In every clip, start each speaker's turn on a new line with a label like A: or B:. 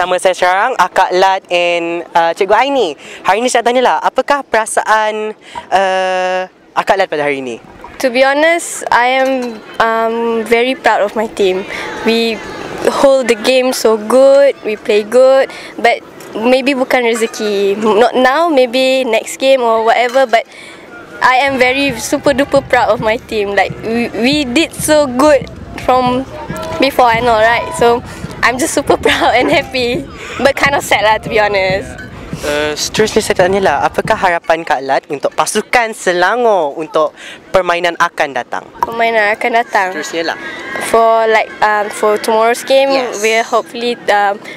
A: Bersama saya sekarang Akak Lat and Cikgu Aini. Hari ini saya tanyalah, apakah perasaan Akak Lat pada hari ini?
B: To be honest, I am very proud of my team. We hold the game so good, we play good, but maybe bukan rezeki. Not now, maybe next game or whatever, but I am very super duper proud of my team. Like we did so good from before, I know, right? So I'm just super proud and happy, but kind of sad lah, to be honest.
A: Seterusnya saya tanyalah, apakah harapan Kak Lat untuk pasukan Selangor untuk permainan akan datang?
B: Permainan akan datang.
A: Seterusnya lah.
B: For tomorrow's game,
A: yes,
B: we'll hopefully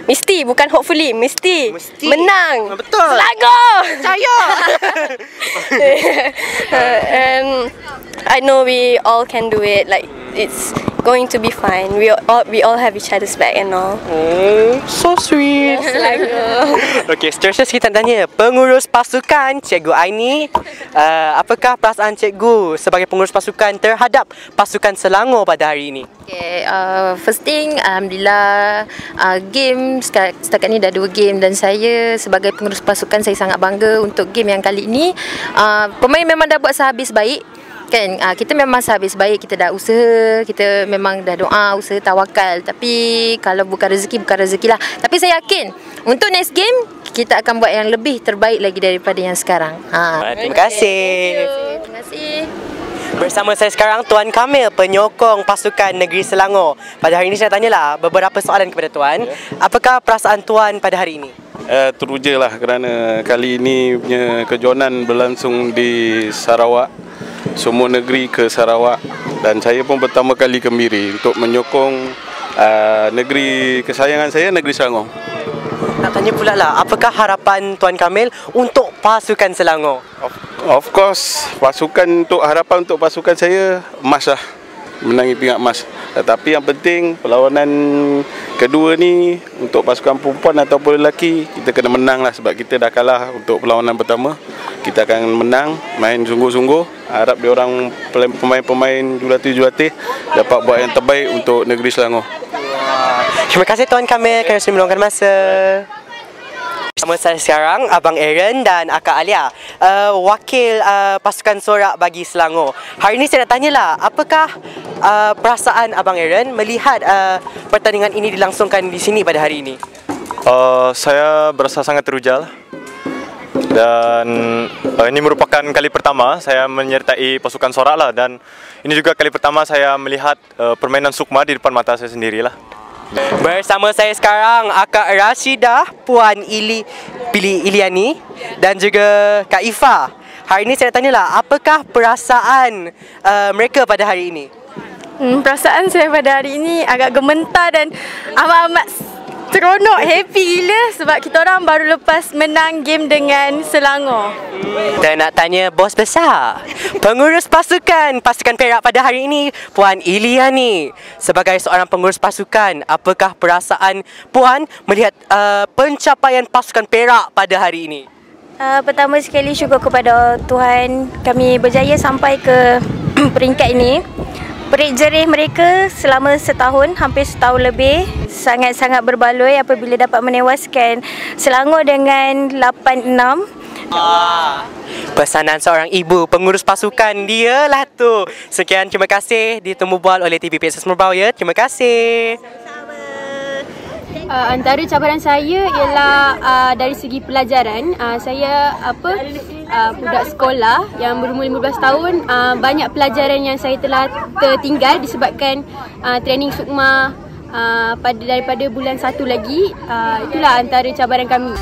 B: mesti menang.
A: Betul.
B: Selangor.
A: Percaya.
B: I know we all can do it. Like it's going to be fine. We all have each other's back and all.
A: So sweet.
B: Selangor.
A: Okey, seterusnya kita tanya pengurus pasukan Cikgu Aini, apakah perasaan cikgu sebagai pengurus pasukan terhadap pasukan Selangor pada hari ini?
C: Okay, first thing, alhamdulillah, game setakat ni dah 2 game dan saya sebagai pengurus pasukan saya sangat bangga untuk game yang kali ini. Pemain memang dah buat sehabis baik. Kan, kita memang sehabis baik, kita dah usaha, kita memang dah doa, usaha, tawakal. Tapi kalau bukan rezeki lah. Tapi saya yakin untuk next game kita akan buat yang lebih terbaik lagi daripada yang sekarang.
A: Terima kasih.
C: Terima kasih.
A: Bersama saya sekarang Tuan Kamil, penyokong pasukan Negeri Selangor. Pada hari ini saya tanyalah beberapa soalan kepada Tuan. Apakah perasaan Tuan pada hari ini?
D: Teruja lah kerana kali ini punya kejohanan berlangsung di Sarawak. Semua negeri ke Sarawak dan saya pun pertama kali ke Miri untuk menyokong negeri kesayangan saya, Negeri Selangor.
A: Nak tanya pula lah, apakah harapan Tuan Kamil untuk pasukan Selangor?
D: Of course, harapan untuk pasukan saya emas lah, menangi pingat emas. Tetapi yang penting perlawanan kedua ni untuk pasukan perempuan ataupun lelaki, kita kena menang lah sebab kita dah kalah untuk perlawanan pertama. Kita akan menang, main sungguh-sungguh. Harap diorang pemain-pemain jurulatih dapat buat yang terbaik untuk Negeri Selangor.
A: Terima kasih Tuan Kamil kerana sudah meluangkan masa. Bersama saya sekarang Abang Aaron dan Akak Alia, wakil pasukan sorak bagi Selangor. Hari ini saya nak tanyalah, apakah perasaan Abang Aaron melihat pertandingan ini dilangsungkan di sini pada hari ini?
E: Saya berasa sangat teruja dan ini merupakan kali pertama saya menyertai pasukan sorak lah, dan ini juga kali pertama saya melihat permainan sukma di depan mata saya sendirilah.
A: Bersama saya sekarang Akak Rashidah, Puan Iliani dan juga Kak Ifa. Hari ini saya nak tanyalah, apakah perasaan mereka pada hari ini?
B: Perasaan saya pada hari ini agak gementar dan amat seronok, happy gila sebab kita orang baru lepas menang game dengan Selangor.
A: Dan nak tanya bos besar, pengurus pasukan Perak pada hari ini, Puan Iliani. Sebagai seorang pengurus pasukan, apakah perasaan Puan melihat pencapaian pasukan Perak pada hari ini?
F: Pertama sekali syukur kepada Tuhan, kami berjaya sampai ke peringkat ini. Perik jerih mereka selama setahun, hampir setahun lebih, sangat-sangat berbaloi apabila dapat menewaskan Selangor dengan 8-6.
A: Pesanan seorang ibu pengurus pasukan, dia lah tu. Sekian, terima kasih ditemu bual oleh TVP Akses Merbau ya. Terima kasih.
G: Antara cabaran saya ialah dari segi pelajaran. Saya budak sekolah yang berumur 15 tahun. Banyak pelajaran yang saya telah tertinggal disebabkan training sukma daripada bulan 1 lagi. Itulah antara cabaran kami.